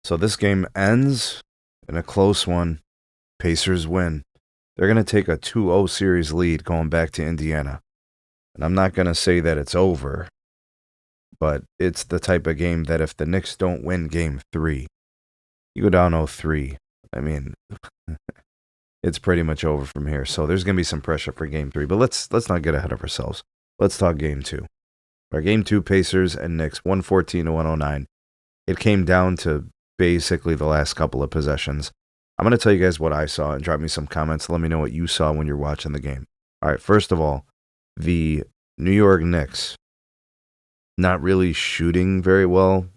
So this game ends in a close one. Pacers win. They're going to take a 2-0 series lead going back to Indiana. And I'm not going to say that it's over, but it's the type of game that if the Knicks don't win game 3, you go down 0-3. I mean, it's pretty much over from here. So there's going to be some pressure for game 3. But let's not get ahead of ourselves. Let's talk game 2. Our game 2, Pacers and Knicks, 114-109. It came down to basically the last couple of possessions. I'm going to tell you guys what I saw and drop me some comments. Let me know what you saw when you're watching the game. All right, first of all, the New York Knicks not really shooting very well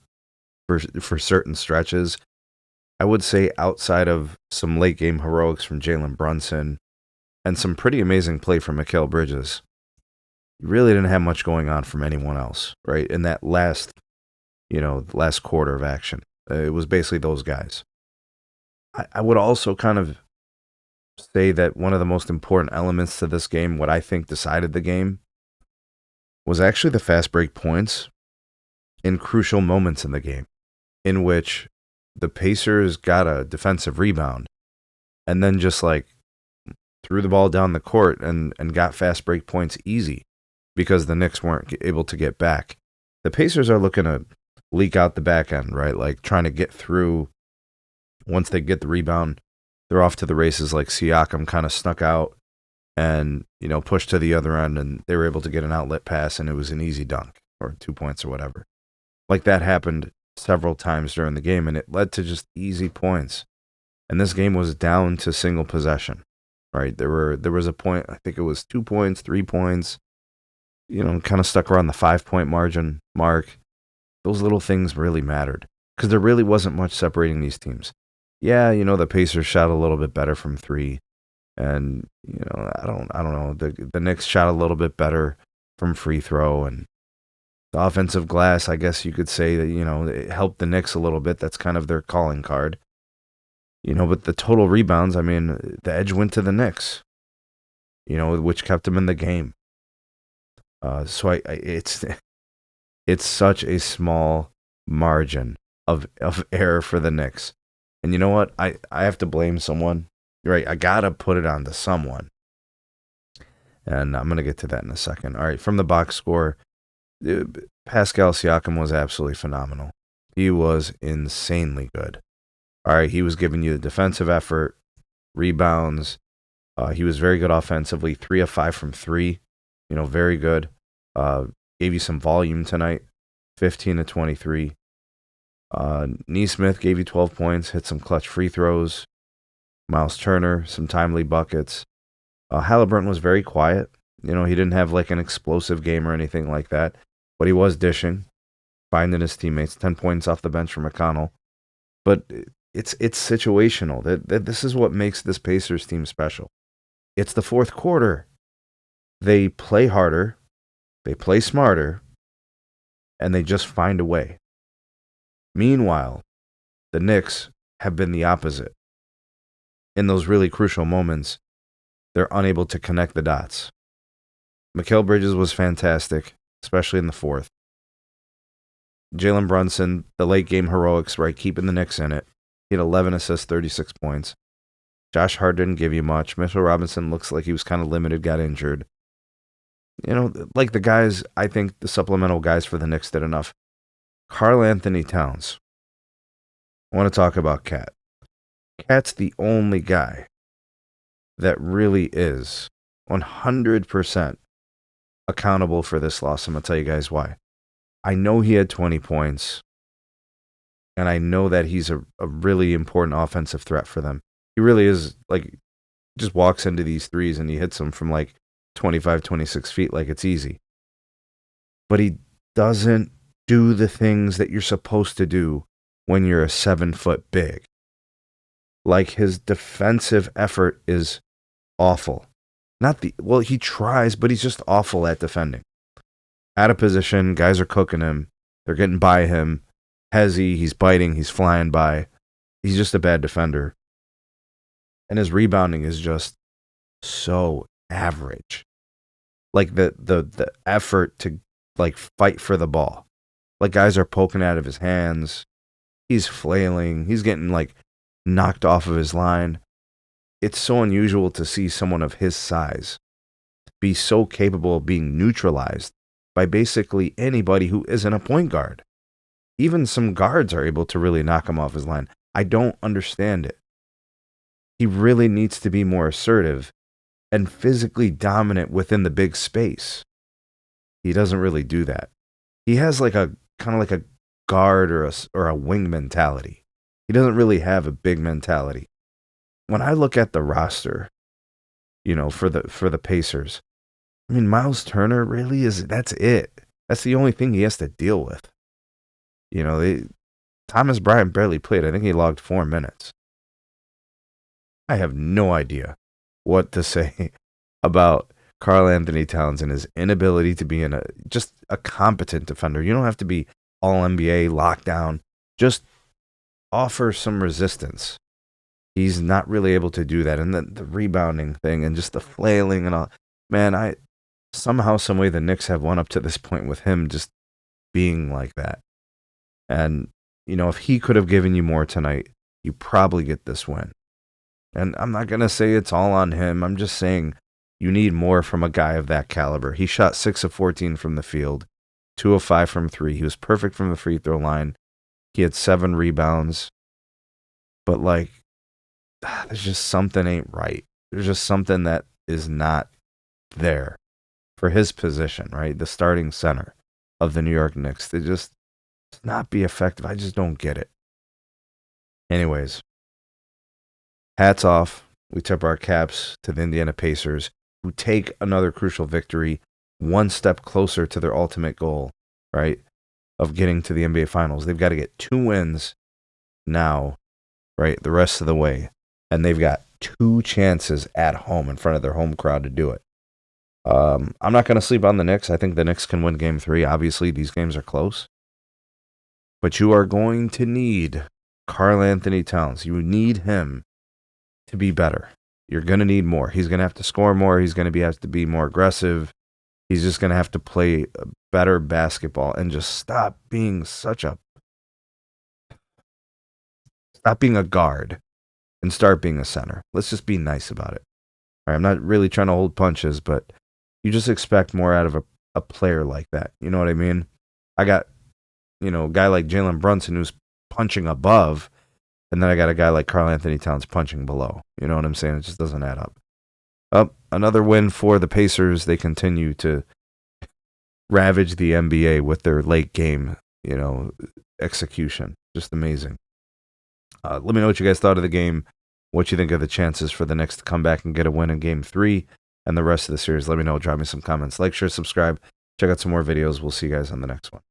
for certain stretches. I would say outside of some late game heroics from Jalen Brunson and some pretty amazing play from Mikal Bridges, you really didn't have much going on from anyone else, right? In that last quarter of action. It was basically those guys. I would also kind of say that one of the most important elements to this game, what I think decided the game, was actually the fast break points in crucial moments in the game, in which the Pacers got a defensive rebound and then just threw the ball down the court and got fast break points easy because the Knicks weren't able to get back. The Pacers are looking to leak out the back end, right? Like trying to get through. Once they get the rebound, they're off to the races. Like Siakam kind of snuck out and, pushed to the other end, and they were able to get an outlet pass, and it was an easy dunk or 2 points or whatever. Like that happened several times during the game, and it led to just easy points. And this game was down to single possession, right? There was a point, I think it was 2 points, 3 points, kind of stuck around the 5-point mark. Those little things really mattered because there really wasn't much separating these teams. Yeah, the Pacers shot a little bit better from 3, and I don't know. The Knicks shot a little bit better from free throw, and the offensive glass, I guess you could say that it helped the Knicks a little bit. That's kind of their calling card, But the total rebounds, I mean, the edge went to the Knicks, which kept them in the game. So it's such a small margin of error for the Knicks. And you know what? I have to blame someone. Right, I got to put it on to someone. And I'm going to get to that in a second. All right, from the box score, Pascal Siakam was absolutely phenomenal. He was insanely good. All right, he was giving you the defensive effort, rebounds. He was very good offensively, 3 of 5 from 3. Very good. Gave you some volume tonight, 15 to 23. Nesmith gave you 12 points, hit some clutch free throws. Miles Turner, some timely buckets. Halliburton was very quiet. He didn't have an explosive game or anything like that, but he was dishing, finding his teammates. 10 points off the bench for McConnell. But it's situational. This is what makes this Pacers team special. It's the fourth quarter. They play harder, they play smarter, and they just find a way. Meanwhile, the Knicks have been the opposite. In those really crucial moments, they're unable to connect the dots. Mikal Bridges was fantastic, especially in the fourth. Jalen Brunson, the late game heroics, right, keeping the Knicks in it. He had 11 assists, 36 points. Josh Hart didn't give you much. Mitchell Robinson looks like he was kind of limited, got injured. Like the guys, I think the supplemental guys for the Knicks did enough. Karl Anthony Towns. I want to talk about Cat. Cat's the only guy that really is 100% accountable for this loss. I'm going to tell you guys why. I know he had 20 points, and I know that he's a really important offensive threat for them. He really is, just walks into these threes and he hits them from 25, 26 feet like it's easy. But he doesn't do the things that you're supposed to do when you're a 7-foot big. His defensive effort is awful. He tries, but he's just awful at defending. Out of position, guys are cooking him. They're getting by him. He's biting, he's flying by. He's just a bad defender. And his rebounding is just so average. The effort to fight for the ball. Guys are poking out of his hands. He's flailing. He's getting like knocked off of his line. It's so unusual to see someone of his size be so capable of being neutralized by basically anybody who isn't a point guard. Even some guards are able to really knock him off his line. I don't understand it. He really needs to be more assertive and physically dominant within the big space. He doesn't really do that. He has like a kind of like a guard or a wing mentality. He doesn't really have a big mentality. When I look at the roster, for the Pacers, I mean, Miles Turner really that's it. That's the only thing he has to deal with. Thomas Bryant barely played. I think he logged 4 minutes. I have no idea what to say about Karl Anthony Towns and his inability to be just a competent defender. You don't have to be all NBA lockdown. Just offer some resistance. He's not really able to do that. And the rebounding thing and just the flailing and all. Man, somehow, some way the Knicks have won up to this point with him just being like that. And, if he could have given you more tonight, you probably get this win. And I'm not going to say it's all on him. I'm just saying you need more from a guy of that caliber. He shot 6 of 14 from the field, 2 of 5 from 3. He was perfect from the free throw line. He had 7 rebounds. But, there's just something ain't right. There's just something that is not there for his position, right? The starting center of the New York Knicks. They just not be effective. I just don't get it. Anyways, hats off. We tip our caps to the Indiana Pacers, who take another crucial victory, one step closer to their ultimate goal, right, of getting to the NBA Finals. They've got to get 2 wins now, right, the rest of the way. And they've got 2 chances at home in front of their home crowd to do it. I'm not going to sleep on the Knicks. I think the Knicks can win Game 3. Obviously, these games are close. But you are going to need Karl Anthony Towns. You need him to be better. You're going to need more. He's going to have to score more. He's going to have to be more aggressive. He's just going to have to play better basketball and just stop being a guard and start being a center. Let's just be nice about it. All right, I'm not really trying to hold punches, but you just expect more out of a player like that. You know what I mean? I got, a guy like Jalen Brunson who's punching above, and then I got a guy like Karl Anthony Towns punching below. You know what I'm saying? It just doesn't add up. Another win for the Pacers. They continue to ravage the NBA with their late game, execution. Just amazing. Let me know what you guys thought of the game, what you think of the chances for the Knicks to come back and get a win in Game 3 and the rest of the series. Let me know. Drop me some comments. Like, share, subscribe. Check out some more videos. We'll see you guys on the next one.